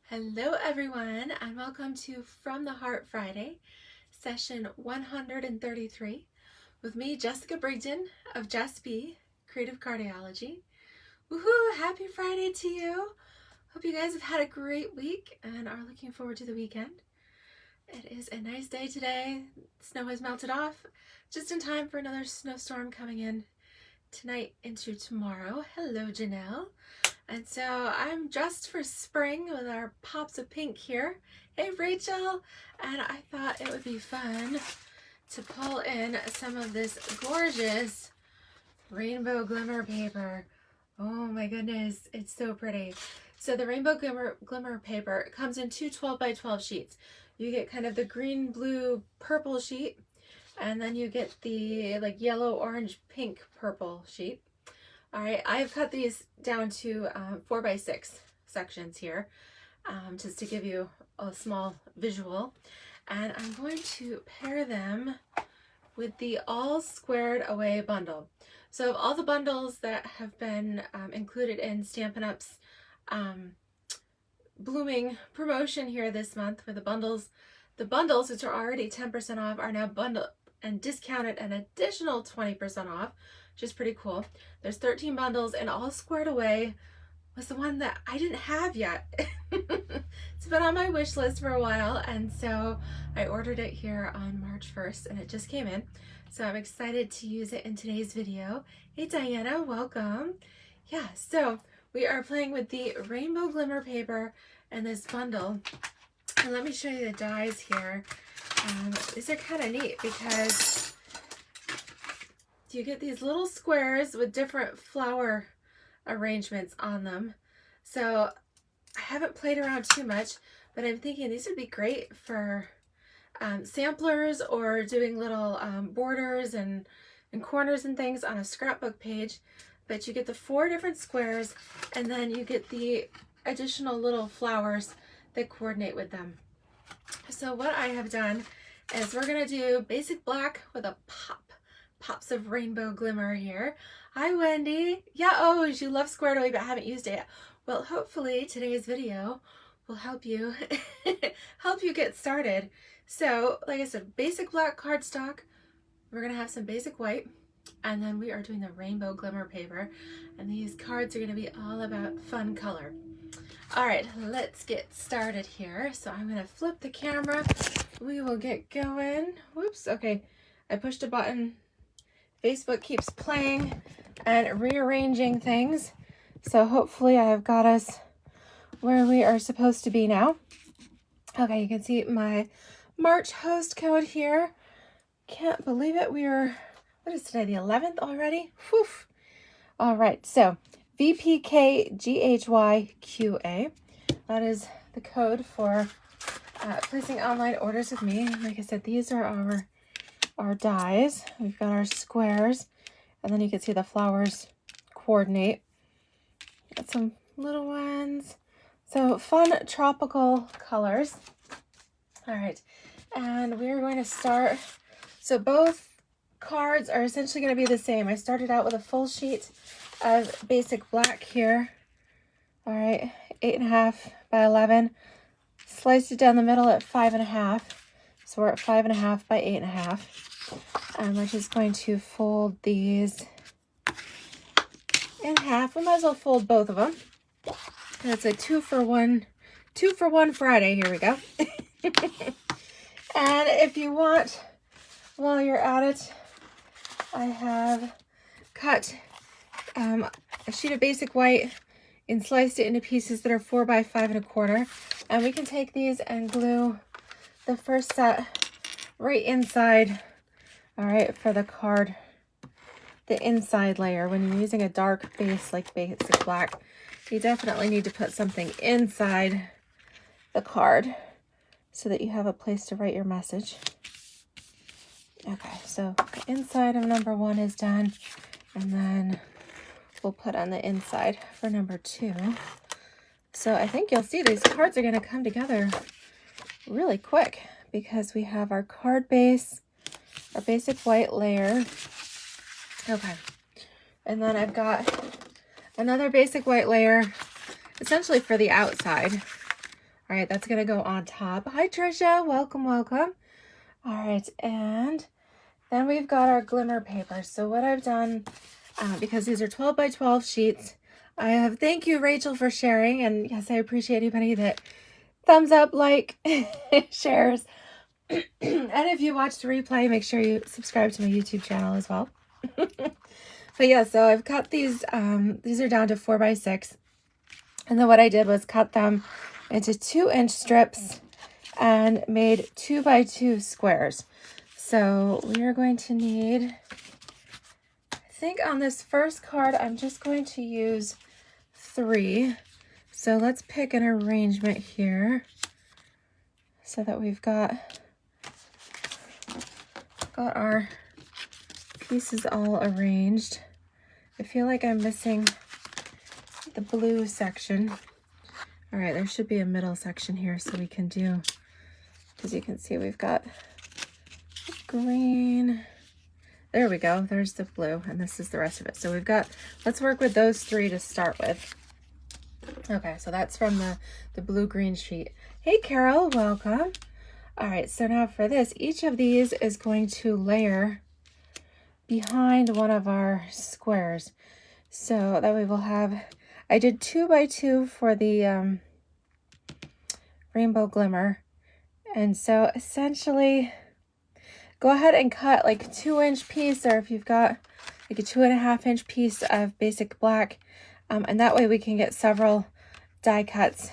Hello everyone, and welcome to From the Heart Friday, session 133, with me, Jessica Brigden of Jess B, Creative Cardiology. Woohoo! Happy Friday to you! Hope you guys have had a great week and are looking forward to the weekend. It is a nice day today. Snow has melted off, just in time for another snowstorm coming in tonight into tomorrow. Hello, Janelle. And so I'm dressed for spring with our pops of pink here. Hey, Rachel. And I thought it would be fun to pull in some of this gorgeous rainbow glimmer paper. Oh my goodness, it's so pretty. So the rainbow glimmer paper comes in two 12 by 12 sheets. You get kind of the green, blue, purple sheet, and then you get the like yellow, orange, pink, purple sheet. All right, I've cut these down to 4 by 6 sections here, just to give you a small visual. And I'm going to pair them with the all squared away bundle. So of all the bundles that have been included in Stampin' Up's blooming promotion here this month for the bundles, which are already 10% off, are now bundled and discounted an additional 20% off, which is pretty cool. There's 13 bundles, and all squared away was the one that I didn't have yet. It's been on my wish list for a while, and so I ordered it here on March 1st, and it just came in. So I'm excited to use it in today's video. Hey Diana, welcome. Yeah, so we are playing with the rainbow glimmer paper in this bundle. And let me show you the dies here. These are kind of neat because you get these little squares with different flower arrangements on them. So I haven't played around too much, but I'm thinking these would be great for samplers or doing little borders and corners and things on a scrapbook page. But you get the 4 different squares, and then you get the additional little flowers that coordinate with them. So what I have done is we're going to do basic black with a pops of rainbow glimmer here. Hi Wendy. Yeah, oh, you love squared away but haven't used it yet. Well, hopefully today's video will help you get started. So like I said, basic black cardstock, we're going to have some basic white, and then we are doing the rainbow glimmer paper, and these cards are going to be all about fun color. All right, let's get started here. So I'm going to flip the camera. We will get going. Whoops, okay. I pushed a button. Facebook keeps playing and rearranging things. So hopefully I've got us where we are supposed to be now. Okay, you can see my March host code here. Can't believe it. What is today, the 11th already? Whew. All right, so VPKGHYQA. That is the code for placing online orders with me. Like I said, these are our dies. We've got our squares, and then you can see the flowers coordinate. Got some little ones. So fun tropical colors. All right, and we're going to start. So both cards are essentially going to be the same. I started out with a full sheet of basic black here. All right, 8.5 by 11. Sliced it down the middle at 5.5. So we're at 5.5 by 8.5. And we're just going to fold these in half. We might as well fold both of them. That's a 2-for-1 Friday. Here we go. And if you want, while you're at it, I have cut a sheet of basic white and sliced it into pieces that are 4 by 5.25. And we can take these and glue the first set right inside, all right, for the card, the inside layer. When you're using a dark base like basic black, you definitely need to put something inside the card so that you have a place to write your message. Okay, so the inside of number 1 is done, and then we'll put on the inside for number 2. So I think you'll see these cards are going to come together really quick because we have our card base, our basic white layer. Okay, and then I've got another basic white layer essentially for the outside. All right, that's gonna go on top. Hi, Trisha, welcome, welcome. All right, and then we've got our glimmer paper. So what I've done, because these are 12 by 12 sheets, I have, thank you, Rachel, for sharing. And yes, I appreciate anybody that thumbs up, like, shares. And if you watch the replay, make sure you subscribe to my YouTube channel as well. But yeah, so I've cut these are down to 4 by 6. And then what I did was cut them into 2-inch strips and made 2 by 2 squares. So we are going to need, I think on this first card, I'm just going to use 3. So let's pick an arrangement here so that we've got our pieces all arranged. I feel like I'm missing the blue section. All right, there should be a middle section here so we can do, as you can see, we've got green. There we go. There's the blue, and this is the rest of it. So we've got, let's work with those 3 to start with. Okay, so that's from the blue-green sheet. Hey, Carol, welcome. All right, so now for this, each of these is going to layer behind one of our squares. So that way we'll have, I did 2 by 2 for the rainbow glimmer. And so essentially, go ahead and cut like a 2-inch piece, or if you've got like a 2.5-inch piece of basic black. And that way we can get several die cuts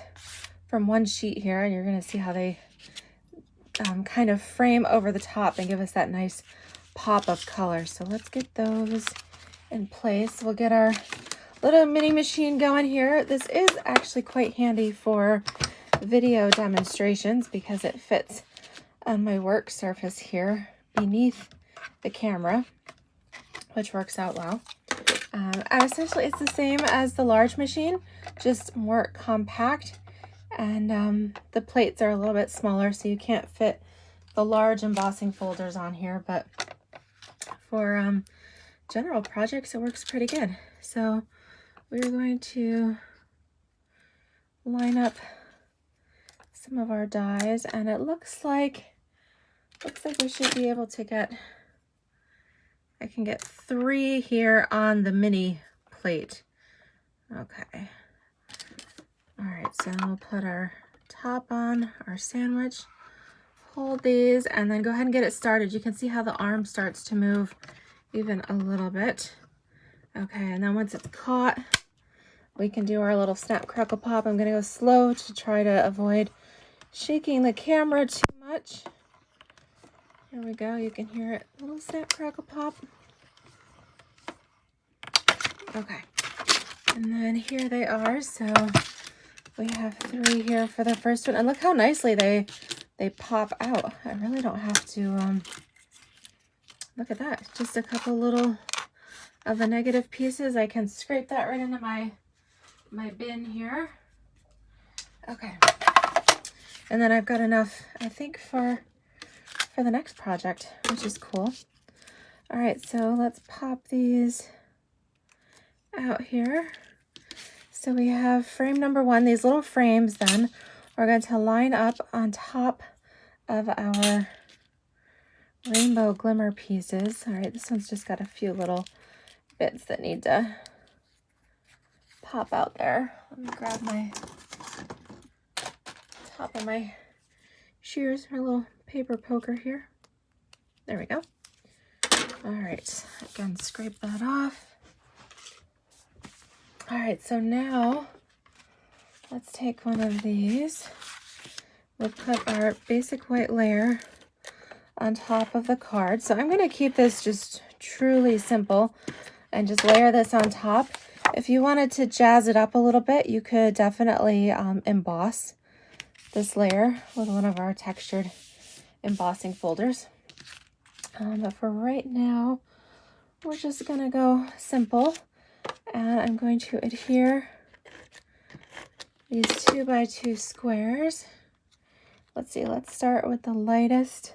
from one sheet here. And you're gonna see how they kind of frame over the top and give us that nice pop of color. So let's get those in place. We'll get our little mini machine going here. This is actually quite handy for video demonstrations because it fits on my work surface here beneath the camera, which works out well. And essentially it's the same as the large machine, just more compact. And the plates are a little bit smaller, so you can't fit the large embossing folders on here, but for general projects, it works pretty good. So we're going to line up some of our dies, and it looks like we should be able to get, I can get 3 here on the mini plate. Okay. All right, so we'll put our top on our sandwich, hold these, and then go ahead and get it started. You can see how the arm starts to move even a little bit. Okay, and then once it's caught, we can do our little snap, crackle, pop. I'm gonna go slow to try to avoid shaking the camera too much. Here we go, you can hear it, little snap, crackle, pop. Okay, and then here they are. So we have 3 here for the first one, and look how nicely they pop out. I really don't have to, look at that, just a couple little of the negative pieces. I can scrape that right into my bin here. Okay, and then I've got enough, I think, for the next project, which is cool. All right, so let's pop these out here. So we have frame number 1. These little frames then we're going to line up on top of our rainbow glimmer pieces. All right, this one's just got a few little bits that need to pop out there. Let me grab my top of my shears, my little paper poker here. There we go. All right, again, scrape that off. All right, so now let's take one of these. We'll put our basic white layer on top of the card. So I'm going to keep this just truly simple and just layer this on top. If you wanted to jazz it up a little bit, you could definitely emboss this layer with one of our textured embossing folders. But for right now, we're just going to go simple. And I'm going to adhere these 2 by 2 squares. Let's see, let's start with the lightest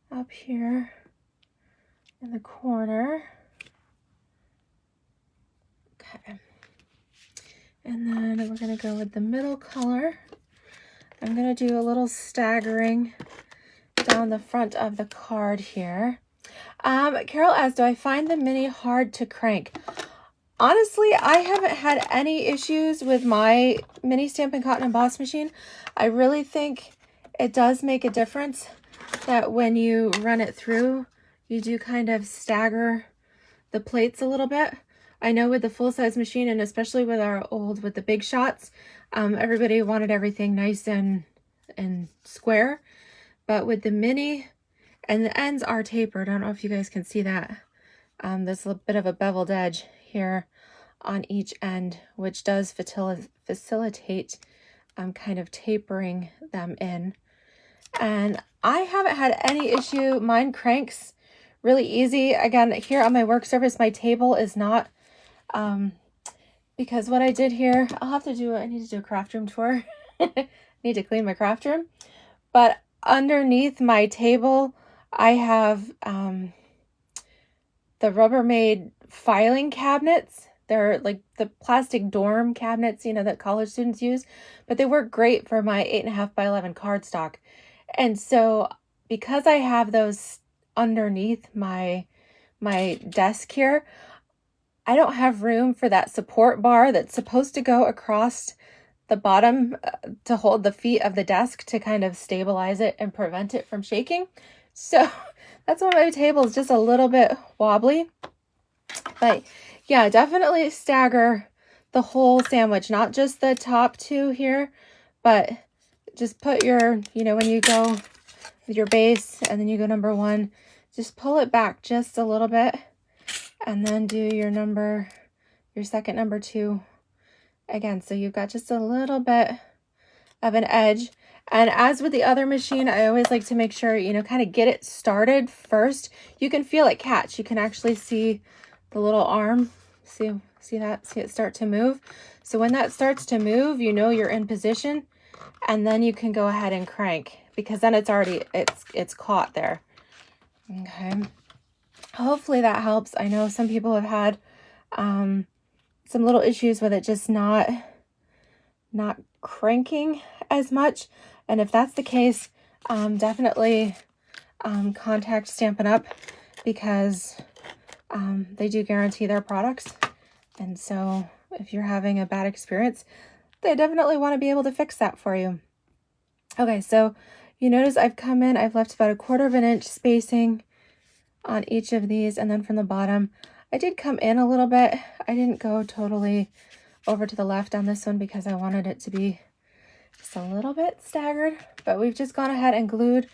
up here in the corner. Okay. And then we're going to go with the middle color. I'm going to do a little staggering down the front of the card here. Carol asks, do I find the mini hard to crank? Honestly, I haven't had any issues with my mini Stampin' Cotton Emboss machine. I really think it does make a difference that when you run it through, you do kind of stagger the plates a little bit. I know with the full-size machine, and especially with with the big shots, everybody wanted everything nice and square. But with the mini, and the ends are tapered. I don't know if you guys can see that. There's a bit of a beveled edge here on each end, which does facilitate kind of tapering them in. And I haven't had any issue. Mine cranks really easy. Again, here on my work surface, my table is not, because what I did here, I need to do a craft room tour. Need to clean my craft room. But underneath my table, I have the Rubbermaid filing cabinets. They're like the plastic dorm cabinets, you know, that college students use, but they work great for my 8.5 by 11 cardstock. And so because I have those underneath my desk here, I don't have room for that support bar that's supposed to go across the bottom to hold the feet of the desk to kind of stabilize it and prevent it from shaking. So that's why my table is just a little bit wobbly. But yeah, definitely stagger the whole sandwich, not just the top two here, but just put your, you know, when you go with your base and then you go number one, just pull it back just a little bit and then do your second number two again. So you've got just a little bit of an edge. And as with the other machine, I always like to make sure, you know, kind of get it started first. You can feel it catch. You can actually see the little arm. See that? See it start to move? So when that starts to move, you know you're in position, and then you can go ahead and crank, because then it's caught there. Okay. Hopefully that helps. I know some people have had some little issues with it just not cranking as much. And if that's the case, definitely contact Stampin' Up, because they do guarantee their products. And so if you're having a bad experience, they definitely want to be able to fix that for you. Okay, so you notice I've left about 1/4 of an inch spacing on each of these, and then from the bottom, I did come in a little bit. I didn't go totally over to the left on this one because I wanted it to be just a little bit staggered, but we've just gone ahead and glued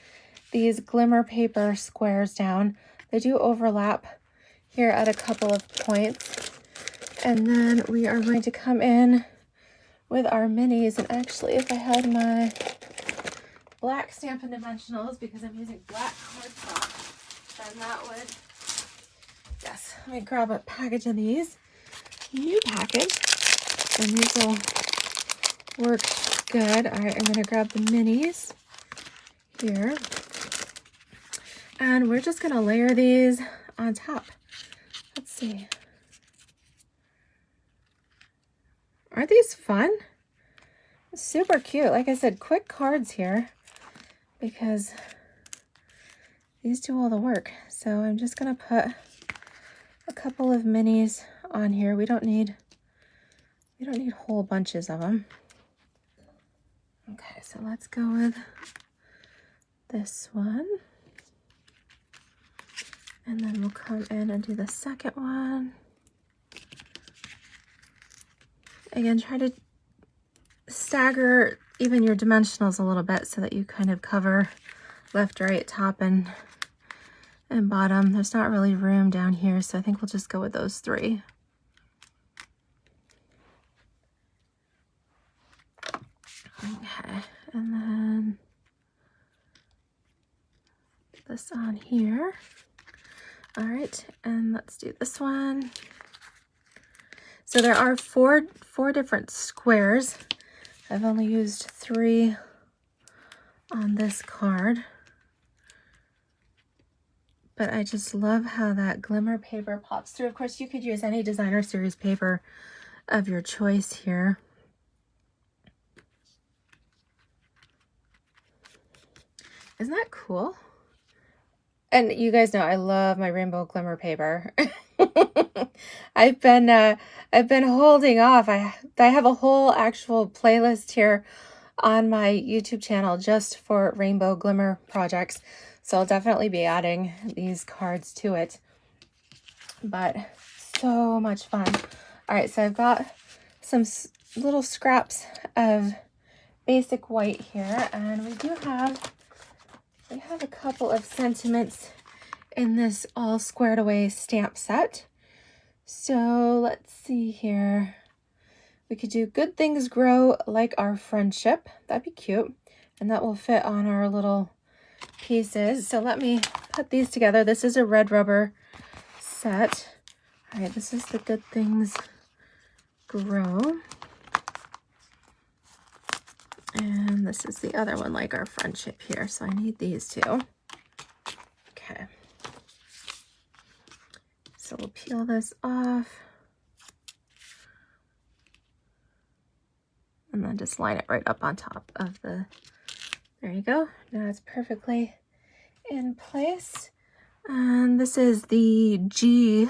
these Glimmer paper squares down. They do overlap here at a couple of points. And then we are going to come in with our minis. And actually, if I had my black Stampin' Dimensionals, because I'm using black cardstock, then that would, yes, let me grab a package of these. New package. And these will work good. All right, I'm going to grab the minis here. And we're just going to layer these on top. Let's see. Aren't these fun? Super cute. Like I said, quick cards here, because these do all the work. So I'm just going to put a couple of minis on here. We don't need whole bunches of them. Okay, so let's go with this one. And then we'll come in and do the second one. Again, try to stagger even your dimensionals a little bit so that you kind of cover left, right, top, and bottom. There's not really room down here, so I think we'll just go with those three. Okay, and then this on here. All right, and let's do this one. So there are four different squares. I've only used 3 on this card. But I just love how that Glimmer paper pops through. Of course, you could use any designer series paper of your choice here. Isn't that cool? And you guys know I love my rainbow glimmer paper. I've been holding off. I have a whole actual playlist here on my YouTube channel just for rainbow glimmer projects. So I'll definitely be adding these cards to it. But so much fun. All right, so I've got some little scraps of basic white here, and we have a couple of sentiments in this all squared away stamp set. So let's see here. We could do good things grow like our friendship. That'd be cute. And that will fit on our little pieces. So let me put these together. This is a red rubber set. All right, this is the good things grow. And this is the other one, like our friendship here. So I need these two. Okay. So we'll peel this off. And then just line it right up on top of the, there you go. Now it's perfectly in place. And this is the G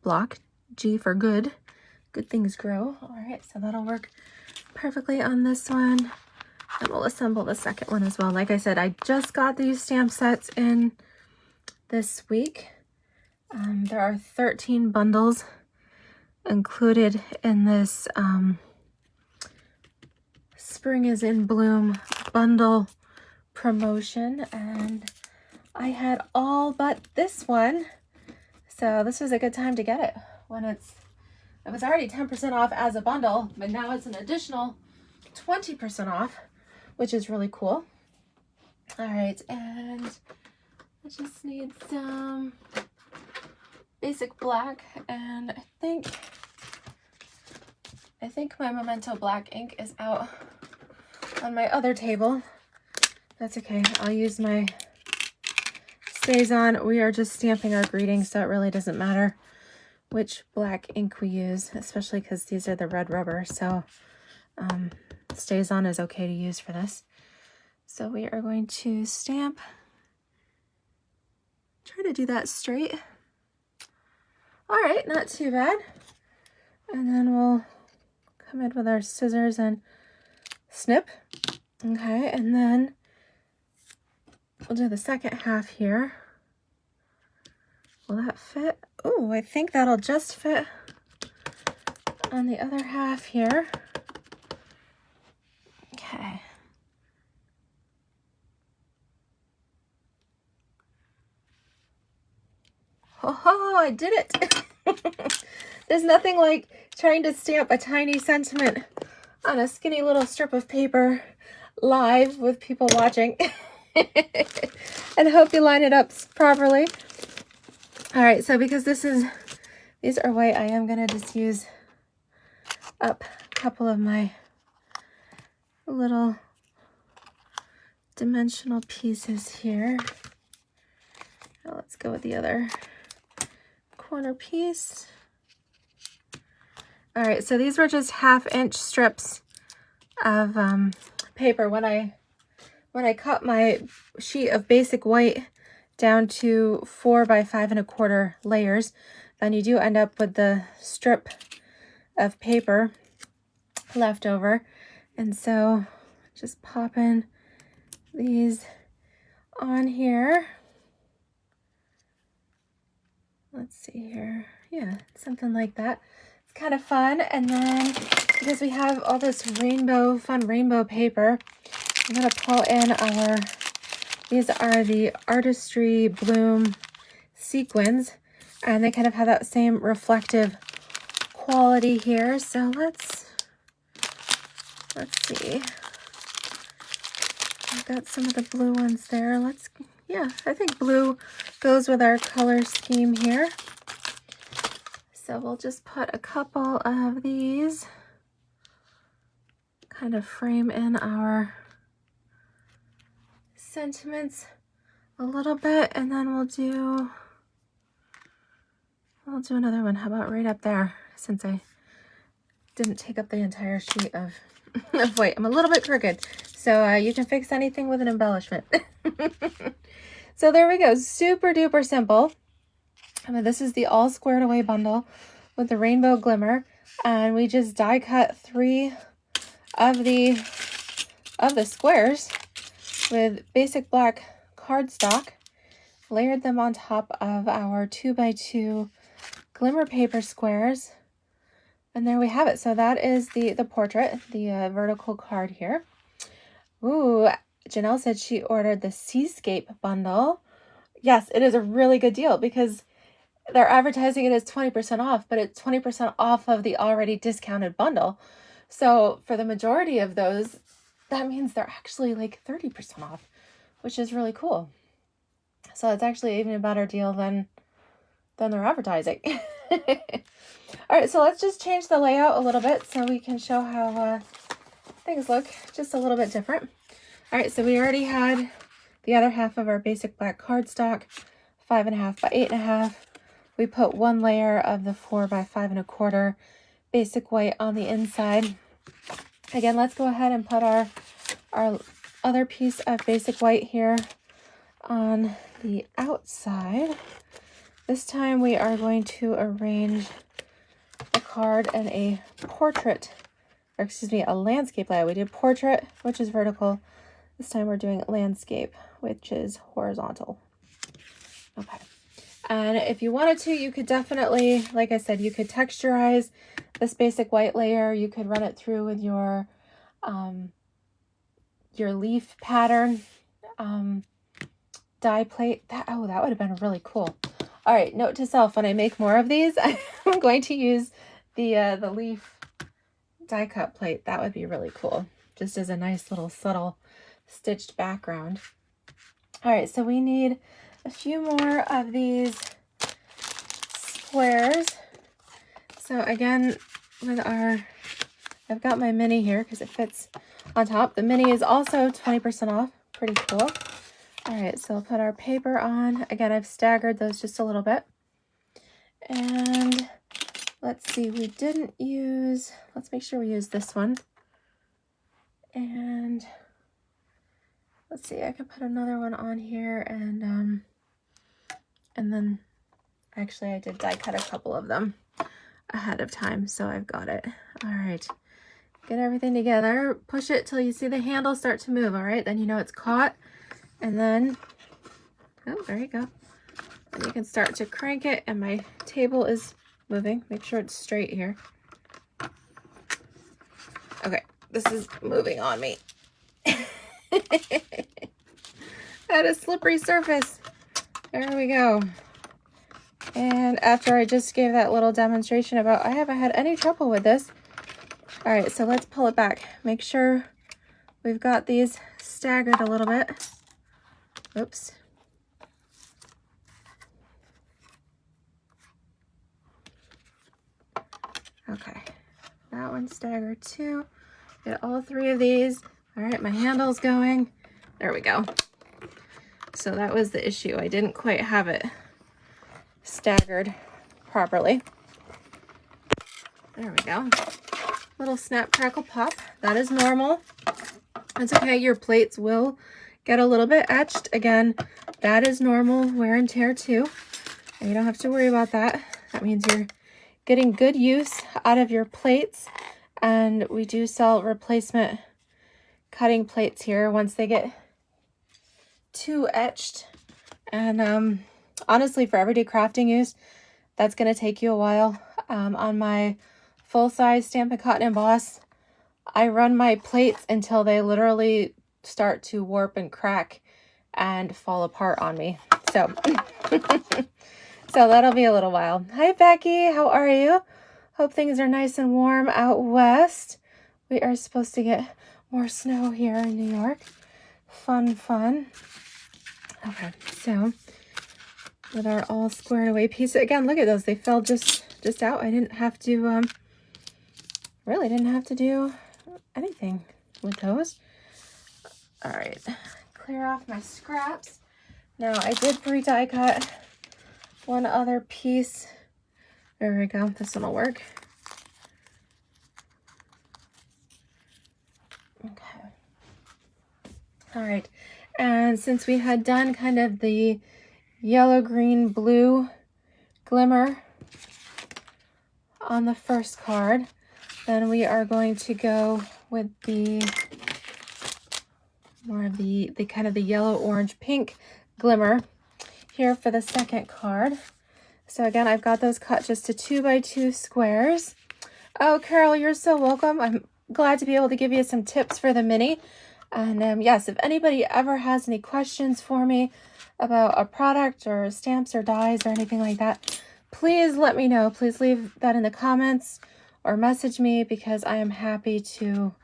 block, G for good. Good things grow. All right, so that'll work perfectly on this one. And we'll assemble the second one as well. Like I said, I just got these stamp sets in this week. There are 13 bundles included in this Spring is in Bloom bundle promotion, and I had all but this one, so this was a good time to get it when it was already 10% off as a bundle, but now it's an additional 20% off, which is really cool. All right, and I just need some basic black, and I think my Memento black ink is out on my other table. That's okay. I'll use my Stays On. We are just stamping our greetings, so it really doesn't matter which black ink we use, especially because these are the red rubber. So Stays On is okay to use for this. So we are going to stamp. Try to do that straight. All right, not too bad. And then we'll come in with our scissors and snip. Okay, and then we'll do the second half here. Will that fit? Oh, I think that'll just fit on the other half here. Okay. Oh, I did it. There's nothing like trying to stamp a tiny sentiment on a skinny little strip of paper live with people watching. And hope you line it up properly. All right, so because these are white, I am going to just use up a couple of my little dimensional pieces here. Now let's go with the other corner piece. All right, so these were just 1/2-inch strips of paper. When I cut my sheet of basic white down to 4 by 5 1/4 layers, then you do end up with the strip of paper left over. And so just popping these on here. Let's see here. Yeah, something like that. It's kind of fun. And then because we have all this fun rainbow paper, I'm going to pull in these are the Artistry Bloom sequins, and they kind of have that same reflective quality here. So let's see. I've got some of the blue ones there. Yeah, I think blue goes with our color scheme here. So we'll just put a couple of these, kind of frame in our sentiments a little bit, and then we'll do another one. How about right up there, since I didn't take up the entire sheet of white. I'm a little bit crooked, So you can fix anything with an embellishment. So there we go. Super duper simple. I mean, this is the all squared away bundle with the rainbow glimmer. And we just die cut 3 of the squares with basic black cardstock, layered them on top of our 2x2 glimmer paper squares, and there we have it. So that is the portrait, the vertical card here. Ooh, Janelle said she ordered the Seascape bundle. Yes, it is a really good deal because they're advertising it as 20% off, but it's 20% off of the already discounted bundle. So for the majority of those, that means they're actually like 30% off, which is really cool. So it's actually even a better deal than they're advertising. All right, so let's just change the layout a little bit so we can show how things look just a little bit different. All right, so we already had the other half of our basic black cardstock, 5.5 by 8.5. We put 1 layer of the 4 by 5.25 basic white on the inside. Again, let's go ahead and put our other piece of basic white here on the outside. This time we are going to arrange the card in a portrait, or excuse me, a landscape layout. We did portrait, which is vertical. This time we're doing landscape, which is horizontal. Okay. And if you wanted to, you could definitely, like I said, you could texturize this basic white layer. You could run it through with your leaf pattern die plate. That would have been really cool. All right, note to self, when I make more of these, I'm going to use the leaf die cut plate. That would be really cool, just as a nice little subtle stitched background. All right, so we need a few more of these squares. So again, with I've got my mini here because it fits on top. The mini is also 20% off. Pretty cool. All right, so I'll put our paper on. Again, I've staggered those just a little bit. And let's see, we didn't use, let's make sure we use this one. And let's see, I could put another one on here, and then actually I did die cut a couple of them ahead of time, so I've got it. All right, get everything together, push it till you see the handle start to move. All right, then you know it's caught, and then, oh, there you go. And you can start to crank it, and my table is moving. Make sure it's straight here. Okay, this is moving on me. At a slippery surface. There we go. And after I just gave that little demonstration about I haven't had any trouble with this. All right, so let's pull it back. Make sure we've got these staggered a little bit. Oops. Okay, that one's staggered too. Get all 3 of these. All right, my handle's going. There we go. So that was the issue. I didn't quite have it staggered properly. There we go. Little snap, crackle, pop. That is normal. It's okay. Your plates will get a little bit etched. Again, that is normal wear and tear too. And you don't have to worry about that. That means you're getting good use out of your plates. And we do sell replacement cutting plates here once they get too etched. And honestly, for everyday crafting use, that's going to take you a while. On my full-size Stampin' Cotton Emboss, I run my plates until they literally start to warp and crack and fall apart on me. So, so that'll be a little while. Hi, Becky. How are you? Hope things are nice and warm out west. We are supposed to get more snow here in New York. Fun, fun. Okay, so with our all squared away piece, again, look at those. They fell just out. I didn't have to, really didn't have to do anything with those. All right, clear off my scraps. Now, I did pre-die cut one other piece. There we go. This one will work. Okay. All right, and since we had done kind of the yellow, green, blue glimmer on the first card, then we are going to go with the more of the kind of the yellow, orange, pink glimmer here for the second card. So again, I've got those cut just to 2x2 squares. Oh, Carol, you're so welcome. I'm glad to be able to give you some tips for the mini. And yes, if anybody ever has any questions for me about a product or stamps or dies or anything like that, please let me know. Please leave that in the comments or message me, because I am happy to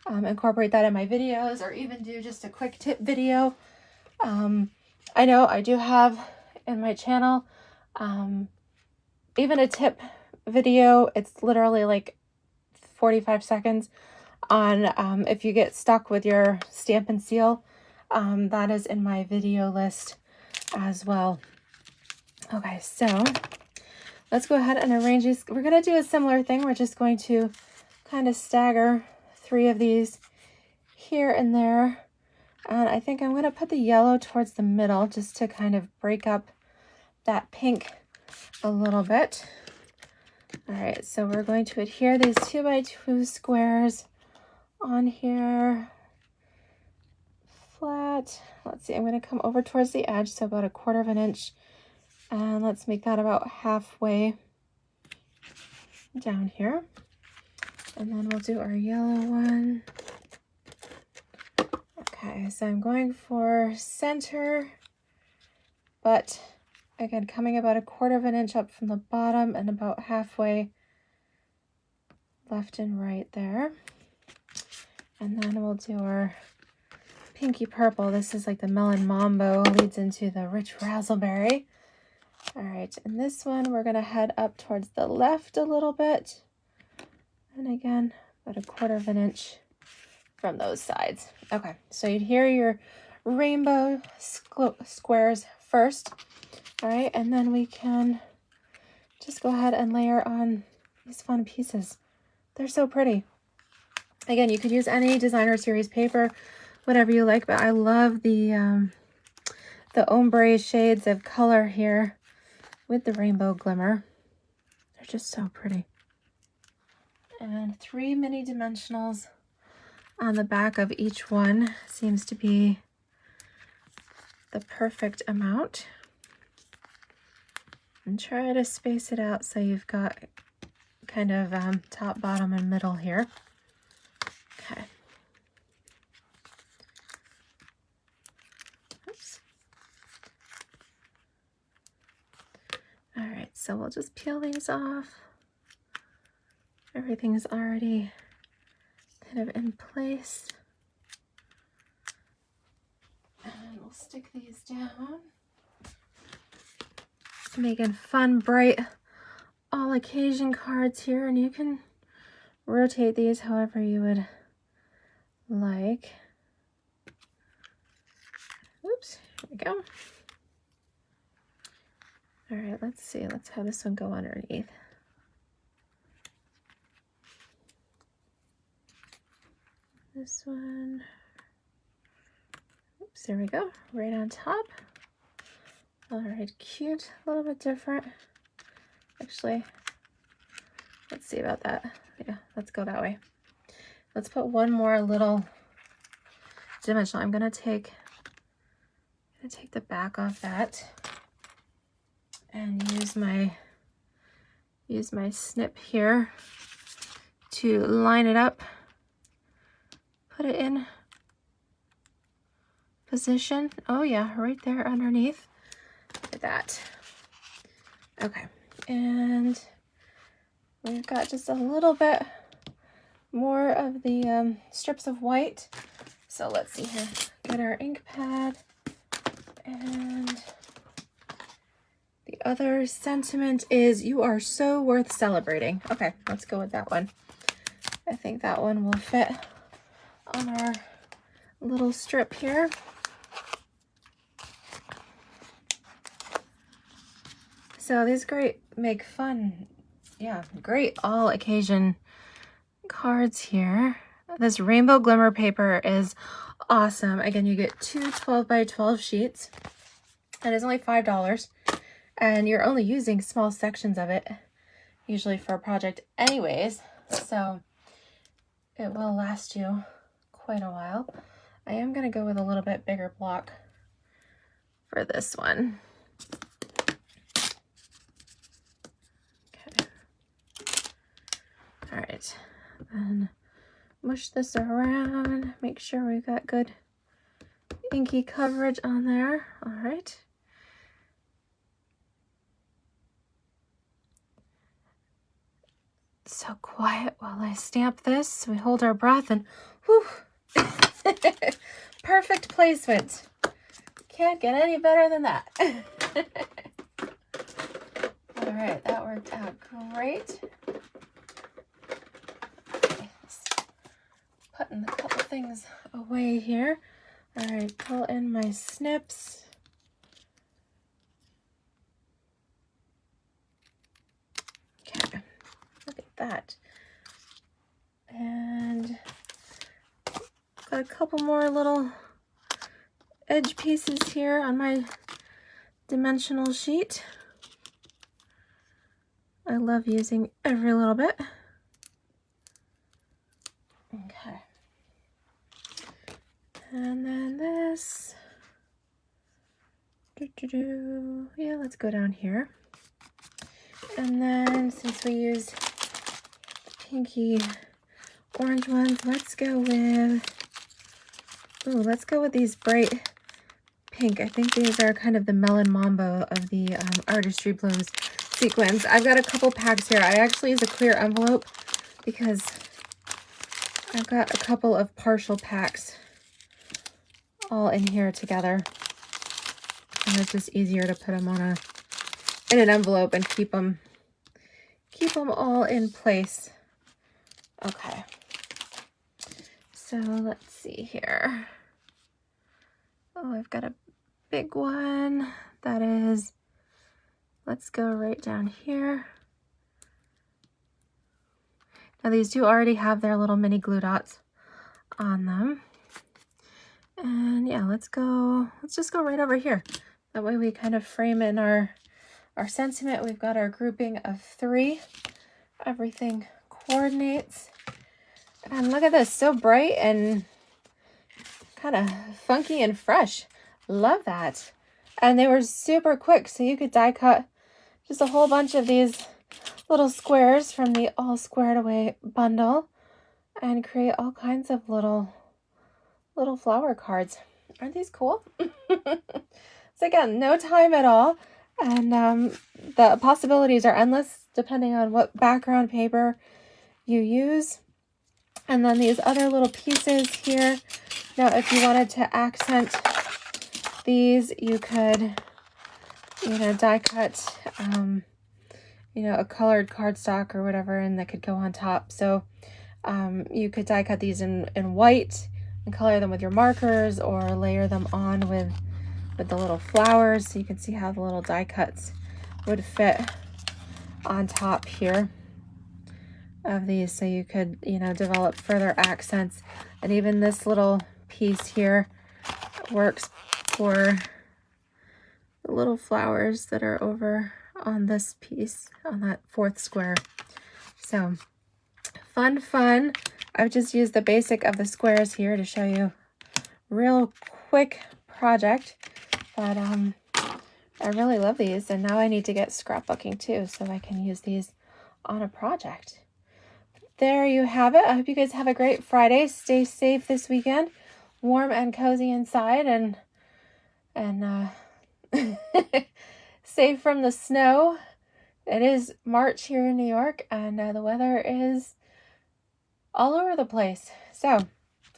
incorporate that in my videos, or even do just a quick tip video. I know I do have in my channel even a tip video. It's literally like 45 seconds on if you get stuck with your Stampin' seal. That is in my video list as well. Okay, so let's go ahead and arrange these. We're going to do a similar thing. We're just going to kind of stagger 3 of these here and there. And I think I'm going to put the yellow towards the middle just to kind of break up that pink a little bit. All right, so we're going to adhere these 2x2 squares on here flat. Let's see, I'm going to come over towards the edge, so about 1/4 inch. And let's make that about halfway down here. And then we'll do our yellow one. Okay, so I'm going for center, but again, coming about 1/4 inch up from the bottom and about halfway left and right there. And then we'll do our pinky purple. This is like the melon mambo, leads into the rich razzleberry. All right, and this one we're gonna head up towards the left a little bit. And again, about 1/4 inch from those sides. Okay, so you'd hear your rainbow squares first. All right, and then we can just go ahead and layer on these fun pieces. They're so pretty. Again, you could use any designer series paper, whatever you like, but I love the ombre shades of color here with the rainbow glimmer. They're just so pretty. And 3 mini dimensionals on the back of each one seems to be the perfect amount. And try to space it out so you've got kind of top, bottom, and middle here. Okay. Oops. All right, so we'll just peel these off. Everything's already kind of in place. And we'll stick these down. Making fun, bright, all occasion cards here, and you can rotate these however you would like. Oops, here we go. All right, let's see. Let's have this one go underneath. This one. Oops, there we go. Right on top. All right, cute. A little bit different. Actually, let's see about that. Yeah, let's go that way. Let's put one more little dimensional. I'm gonna take the back off that and use my snip here to line it up. Put it in position. Oh yeah, right there underneath. Look at that. Okay, and we've got just a little bit more of the strips of white. So let's see here. Get our ink pad, and the other sentiment is you are so worth celebrating. Okay, let's go with that one. I think that one will fit on our little strip here. So these make fun, yeah, great all occasion cards here. This rainbow glimmer paper is awesome. Again, you get two 12 by 12 sheets, and it's only $5, and you're only using small sections of it, usually for a project anyways, so it will last you quite a while. I am going to go with a little bit bigger block for this one. Okay. All right, then mush this around, make sure we've got good inky coverage on there. All right. So quiet while I stamp this. We hold our breath and whew. Perfect placement. Can't get any better than that. All right, that worked out great. Okay, putting a couple things away here. All right, pull in my snips. Okay, look at that. And got a couple more little edge pieces here on my dimensional sheet. I love using every little bit. Okay. And then this. Yeah, let's go down here. And then since we used pinky orange ones, let's go with these bright pink. I think these are kind of the melon mambo of the artistry blooms sequins. I've got a couple packs here. I actually use a clear envelope because I've got a couple of partial packs all in here together, and it's just easier to put them in an envelope and keep them all in place. Okay, so let's see here. Oh, I've got a big one that is, let's go right down here. Now these do already have their little mini glue dots on them. And yeah, let's just go right over here. That way we kind of frame in our sentiment. We've got our grouping of 3. Everything coordinates. And look at this, so bright and kind of funky and fresh. Love that. And they were super quick, so you could die cut just a whole bunch of these little squares from the All Squared Away bundle and create all kinds of little flower cards. Aren't these cool? So again, no time at all, and the possibilities are endless depending on what background paper you use. And then these other little pieces here. Now, if you wanted to accent these, you could, die cut, a colored cardstock or whatever, and that could go on top. So you could die cut these in white and color them with your markers, or layer them on with the little flowers, so you can see how the little die cuts would fit on top here of these, so you could develop further accents. And even this little piece here works for the little flowers that are over on this piece, on that 4th square. So fun. I've just used the basic of the squares here to show you real quick project, but I really love these, and now I need to get scrapbooking too, so I can use these on a project. There you have it. I hope you guys have a great Friday. Stay safe this weekend, warm and cozy inside, and safe from the snow. It is March here in New York, and the weather is all over the place. So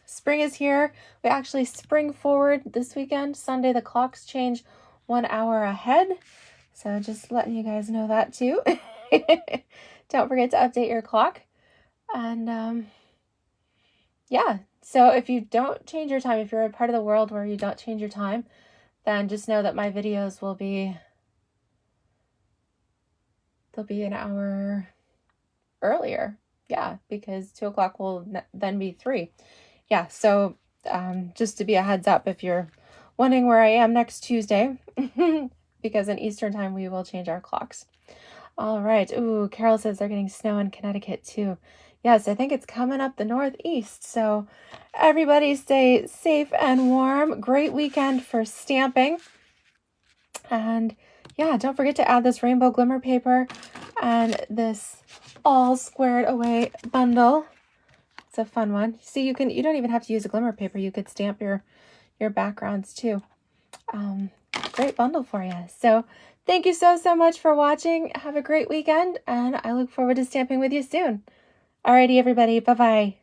spring is here. We actually spring forward this weekend. Sunday, the clocks change 1 hour ahead. So just letting you guys know that too. Don't forget to update your clock. And yeah, so if you don't change your time, if you're a part of the world where you don't change your time, then just know that my videos will be, they'll be an hour earlier. Yeah, because 2 o'clock will then be 3. Yeah, so just to be a heads up if you're wondering where I am next Tuesday, because in Eastern time we will change our clocks. All right. Ooh, Carol says they're getting snow in Connecticut too. Yes, I think it's coming up the Northeast. So everybody stay safe and warm. Great weekend for stamping. And yeah, don't forget to add this rainbow glimmer paper and this all squared away bundle. It's a fun one. See, you don't even have to use a glimmer paper. You could stamp your backgrounds too. Great bundle for you. So thank you so much for watching. Have a great weekend, and I look forward to stamping with you soon. Alrighty, everybody. Bye-bye.